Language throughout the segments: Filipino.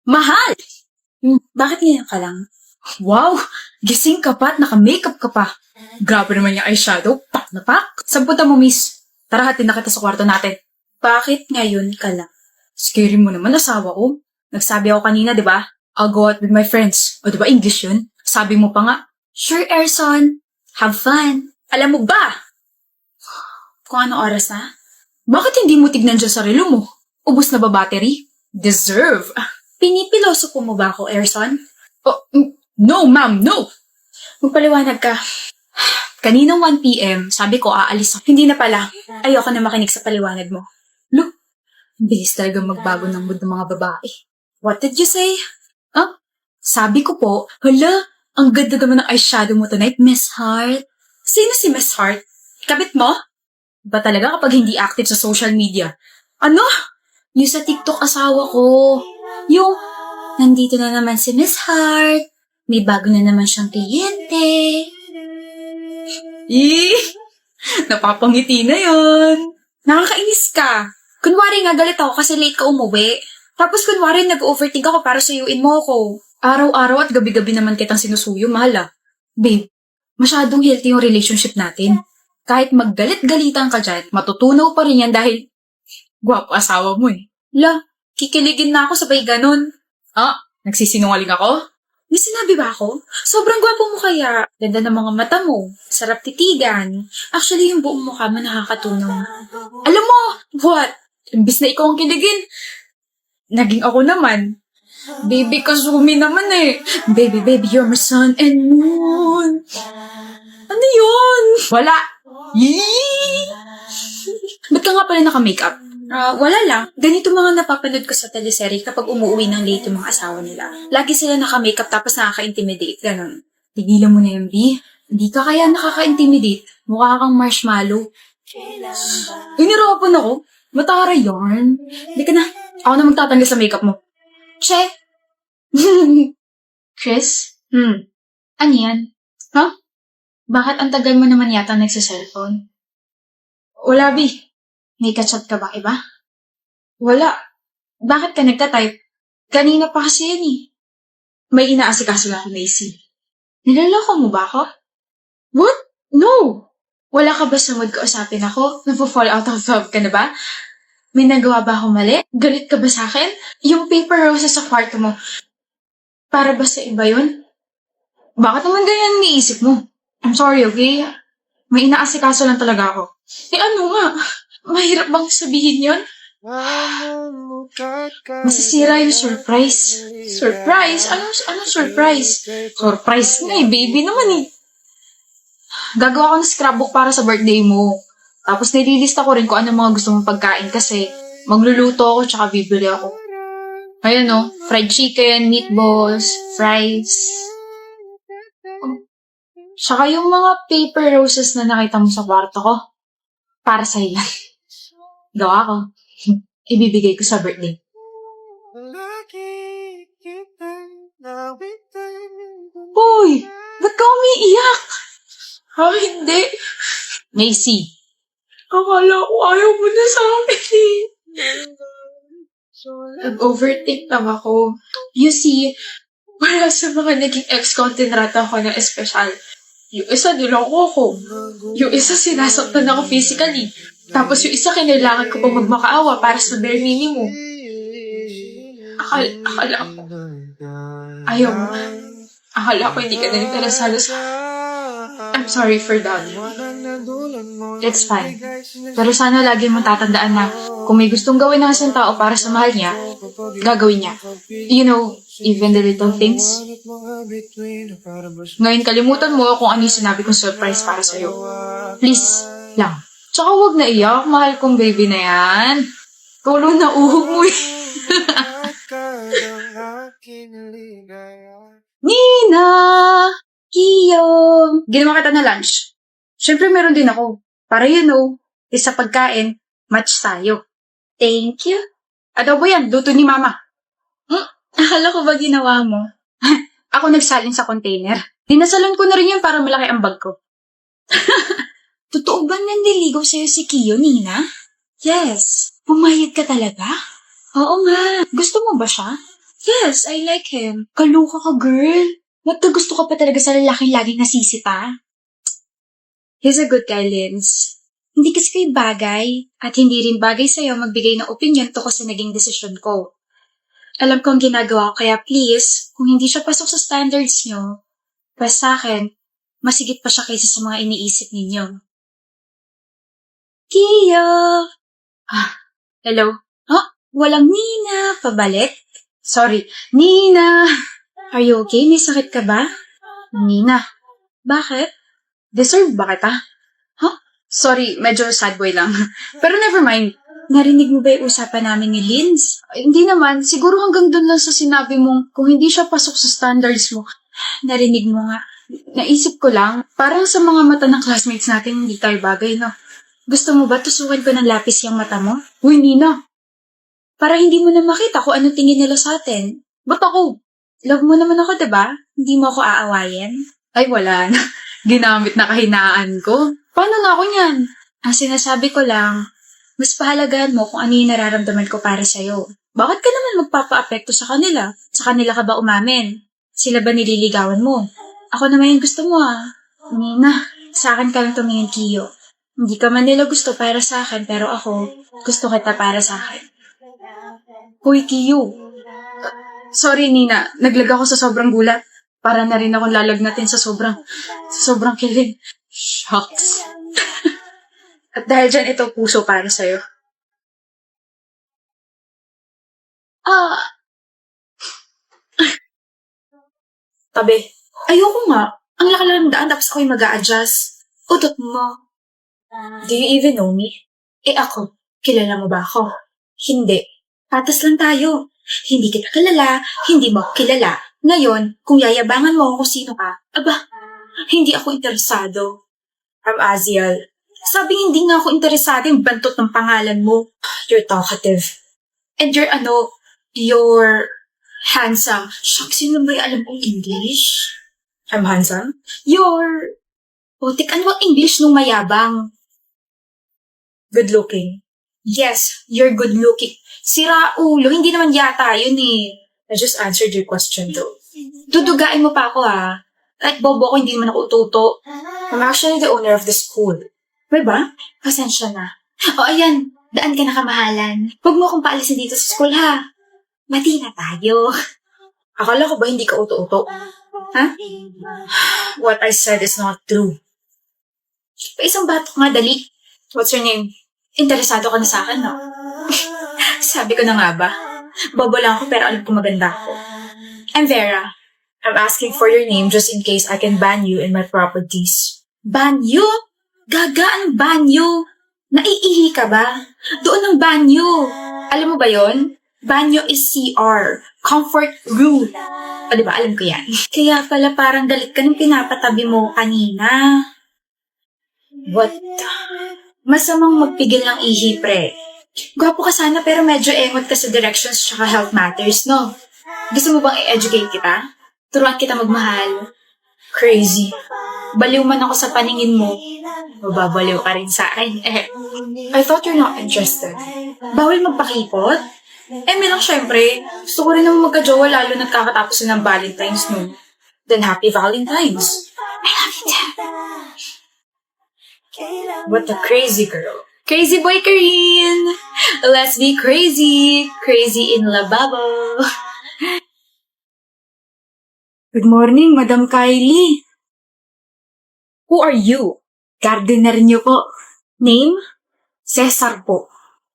Mahal! Bakit ngayon ka lang? Wow! Gising ka pa at naka-makeup ka pa. Grabe naman yung eyeshadow. Pak na pak. Sampunta mo, miss. Tara, hatid na kita sa kwarto natin. Bakit ngayon ka lang? Scary mo naman, asawa ko. Nagsabi ako kanina, di ba? I'll go out with my friends. O di ba English yun? Sabi mo pa nga, sure, Erson. Have fun. Alam mo ba? Kung ano oras na? Bakit hindi mo tignan dyan sa relo mo? Ubus na ba battery? Deserve. Pinipiloso po mo ba ako, Erson? Oh, no, ma'am, no! Magpaliwanag ka. Kaninang 1 p.m., sabi ko aalis ako. Hindi na pala. Ayoko na makinig sa paliwanag mo. Look, bilis talaga magbago ng mood ng mga babae. What did you say? Huh? Sabi ko po, hala, ang ganda naman ng eyeshadow mo tonight, Miss Heart. Sino si Miss Heart? Kabit mo? Ba talaga kapag hindi active sa social media? Ano? Yung sa TikTok asawa ko. Yung, nandito na naman si Miss Heart. May bago na naman siyang kliyente. Napapangiti na yon. Nakakainis ka. Kunwari nga galit ako kasi late ka umuwi. Tapos kunwari nag-overthink ako para suyuin mo ako. Araw-araw at gabi-gabi naman kitang sinusuyo, mahal ah. Babe, masyadong healthy yung relationship natin. Kahit maggalit-galitan ka dyan, matutunaw pa rin yan dahil gwapo asawa mo eh. La, kikiligin na ako sabay ganon. Ah, nagsisinungaling ako? May sinabi ba ako? Sobrang gwapo mo kaya. Ganda ng mga mata mo. Sarap titigan. Actually, yung buong mukha mo nakakatunaw. Alam mo, what? Imbis na ikaw ang kiligin, naging ako naman. Baby, kasumi naman eh. Baby, you're my sun and moon. Ano yun? Wala. Yee! Ba't ka nga pala naka-makeup? Wala lang. Ganito mga napapanood ko sa teleserye kapag umuwi ng late yung mga asawa nila. Lagi sila naka-makeup tapos nakaka-intimidate. Ganon. Tigilan mo na yan, B. Hindi ka kaya nakaka-intimidate. Mukha kang marshmallow. Inirapan ako. Matara yarn. Hindi ka na. Ako na magtatanggal sa makeup mo. Che. Chris? Ano yan? Huh? Bakit ang tagal mo naman yata nagsa-cellphone? Wala, B. May kachat ka ba, iba? Wala. Bakit ka nagtatype? Kanina pa kasi yan eh. May inaasikaso lang ako, Macy. Nilaloko mo ba ako? What? No! Wala ka ba sa mood kausapin ako? Nagpo-fall out of love ka na ba? May nagawa ba ako mali? Galit ka ba sa akin? Yung paper roses sa kwarto mo, para ba sa iba yun? Bakit naman ganyan niisip mo? I'm sorry, okay? May inaasikaso lang talaga ako. Ano nga? Mahirap bang sabihin yun? Masisira yung surprise. Surprise? Anong surprise? Surprise nga eh, baby naman eh. Gagawa ko ng scrapbook para sa birthday mo. Tapos nililista ko rin kung ano mga gusto mong pagkain kasi magluluto ako tsaka bibili ako. Ayan o, fried chicken, meatballs, fries. Tsaka yung mga paper roses na nakita mo sa kwarto ko, para sa'yo yan. Gawa ko. Ibibigay ko sa birthday. Hoy! Ba't ka umiiyak? Hindi. Macy. Akala ko ayaw mo na sa akin eh. Nag-overthink lang ako. You see, wala sa mga naging ex ko ang tinrata ko ng espesyal. Yung isa niloko ko. Yung isa sinasaktan ako physically. Tapos yung isa kinailangan ko pang magmakaawa para sa bare minimum. Akala ko. Ayaw mo. Akala ko hindi ka na interesado sa... I'm sorry for that. It's fine. Pero sana lagi mong tatandaan na kung may gustong gawin ng isang tao para sa mahal niya, gagawin niya. You know, even the little things. Ngayon kalimutan mo kung ano yung sinabi kong surprise para sa'yo. Please, lang. Tsaka huwag na iyak, mahal kong baby na yan. Tulo na uhog mo eh. Nina! Kiyo! Ginawa kita na lunch. Siyempre meron din ako. Para isa pagkain, match tayo. Thank you. Adobo yan, luto ni mama. Akala ko ba ginawa mo? Ako nagsalin sa container. Dinasalan ko na rin yun para malaki ang bag ko. Totoo ba nandiligaw sa'yo si Kiyo, Nina? Yes. Pumayag ka talaga? Oo nga. Gusto mo ba siya? Yes, I like him. Kaloka ka, girl. Nagkagusto ka pa talaga sa lalaking laging nasisita. He's a good guy, Linz. Hindi kasi kayo bagay, at hindi rin bagay sa'yo magbigay ng opinion tungkol sa naging desisyon ko. Alam ko ang ginagawa ko, kaya please, kung hindi siya pasok sa standards nyo, pas sa akin, masigit pa siya kaysa sa mga iniisip ninyo. Kiyo! Hello? Walang Nina, pabalik? Sorry, Nina! Are you okay? May sakit ka ba? Nina, bakit? Deserve ba kita? Sorry, medyo sad boy lang. Pero never mind. Narinig mo ba yung usapan namin ni Linz? Hindi naman. Siguro hanggang dun lang sa sinabi mong kung hindi siya pasok sa standards mo. Narinig mo nga. Naisip ko lang, parang sa mga mata ng classmates natin hindi tayo bagay, no? Gusto mo ba tusukan ko ng lapis yung mata mo? Uy, Nina! Para hindi mo na makita kung ano tingin nila sa atin. Ba't ako? Love mo naman ako, diba? Hindi mo ako aawayin? Ay, wala na. Ginamit na kahinaan ko. Paano na ako niyan? Ang sinasabi ko lang, mas pahalagahan mo kung ano yung nararamdaman ko para sa'yo. Bakit ka naman magpapa-apekto sa kanila? Sa kanila ka ba umamin? Sila ba nililigawan mo? Ako naman yung gusto mo Nina, sa akin ka lang tumingin, Kiyo. Hindi ka man nila gusto para sa akin, pero ako, gusto kita para sa akin. Hoy, Kiyo. Sorry, Nina. Naglag ako sa sobrang gulat. Para na rin akong lalagnatin sa sobrang kilig. Shucks. At dahil dyan, ito puso para sa'yo. Tabi. Ayoko nga. Ang laki lang ng daan tapos ako'y mag-a-adjust. Utot mo. Do you even know me? Ako, kilala mo ba ako? Hindi. Patas lang tayo. Hindi kita kilala, hindi mo ako kilala. Ngayon, kung yayabangan mo ako kung sino ka, hindi ako interesado. I'm Aziel. Sabing hindi nga ako interesado yung bantot ng pangalan mo. You're talkative. And you're handsome. Shucks, yun ba yung alam kong English? I'm handsome? Putik, ano bang English nung mayabang? Good looking. Yes, you're good looking. Sira ulo, hindi naman yata yun I just answered your question though. Dudugain mo pa ako Kahit bobo ko, hindi naman ako ututo. I'm actually the owner of the school. May ba? Pasensya na. Ayan. Daan ka na kamahalan. Huwag mo akong paalisin dito sa school, Mati na tayo. Akala ko ba hindi ka uto-uto? What I said is not true. Isang batok nga, dali. What's your name? Interesado ka na sa akin, no? Sabi ko na nga ba? Bobo lang ako pero alam ko maganda ako. I'm Vera. I'm asking for your name just in case I can ban you in my properties. Ban you? Gaga, ang banyo? Naiihi ka ba? Doon ang banyo. Alam mo ba yon? Banyo is CR. Comfort room. Diba? Alam ko yan. Kaya pala parang galit ka nung pinapatabi mo kanina. What? Masamang magpigil ng ihi, pre. Gwapo ka sana pero medyo engot ka sa directions tsaka health matters, no? Gusto mo bang i-educate kita? Turuan kita magmahal. Crazy. Baliw man ako sa paningin mo. Mababaliw ka rin sa akin. I thought you're not interested. Bawal magpakipot? May lang syempre. Gusto ko rin naman magka-jowa lalo nagkakatapos ng Valentine's, no? Then happy Valentine's. I love you too. What a crazy girl. Crazy boy, Karine! Let's be crazy. Crazy in lababo. Good morning, Madam Kylie. Who are you? Gardener niyo po. Name? Cesar po.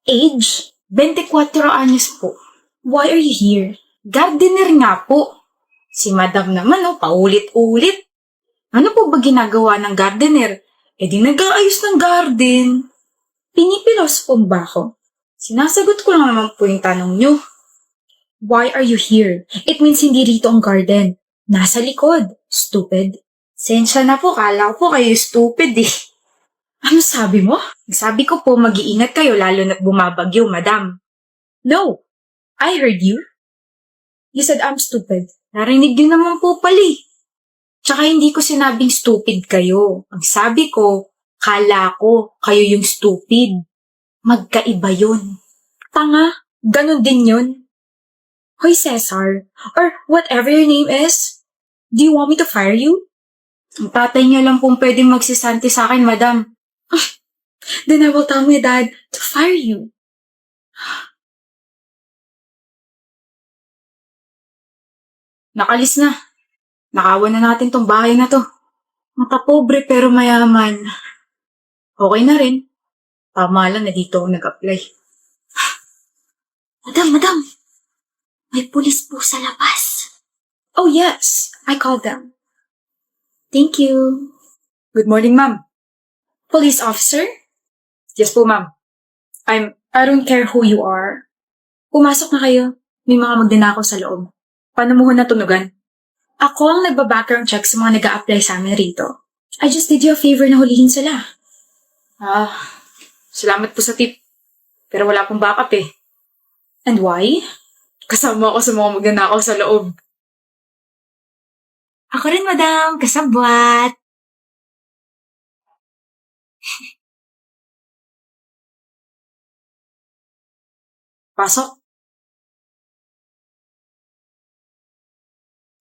Age? 24 anyos po. Why are you here? Gardener nga po. Si Madam naman, paulit-ulit. Ano po ba ginagawa ng gardener? Di nag-aayos ng garden. Pinipilos po ba ako? Sinasagot ko lang naman po yung tanong nyo. Why are you here? It means hindi rito ang garden. Nasa likod. Stupid. Sensya na po, kala ko po kayo stupid Ano sabi mo? Sabi ko po mag-iingat kayo lalo na't bumabagyo, madam. No, I heard you. You said I'm stupid. Narinig yun naman po pali. Tsaka hindi ko sinabing stupid kayo. Ang sabi ko, kala ko kayo yung stupid. Magkaiba yun. Tanga, ganun din yun. Hoy, Cesar. Or whatever your name is. Do you want me to fire you? Ang tatay niya lang pong pwedeng magsisanti sa akin, madam. Then I will tell my dad to fire you. Nakalis na. Nakawan na natin tong bahay na to. Makapobre pero mayaman. Okay na rin. Tama lang na dito ako nag-apply. Madam, may pulis po sa labas. Oh yes, I called them. Thank you. Good morning, ma'am. Police officer? Yes po, ma'am. I don't care who you are. Pumasok na kayo. May mga magnanakaw sa loob. Paano mo ho natunugan? Ako ang nagba-background check sa mga nag-a-apply sa amin rito. I just did you a favor na hulihin sila. Salamat po sa tip. Pero wala pong backup eh. And why? Kasama ako sa mga magnanakaw sa loob. Ako rin, madam. Kasabwat. Pasok.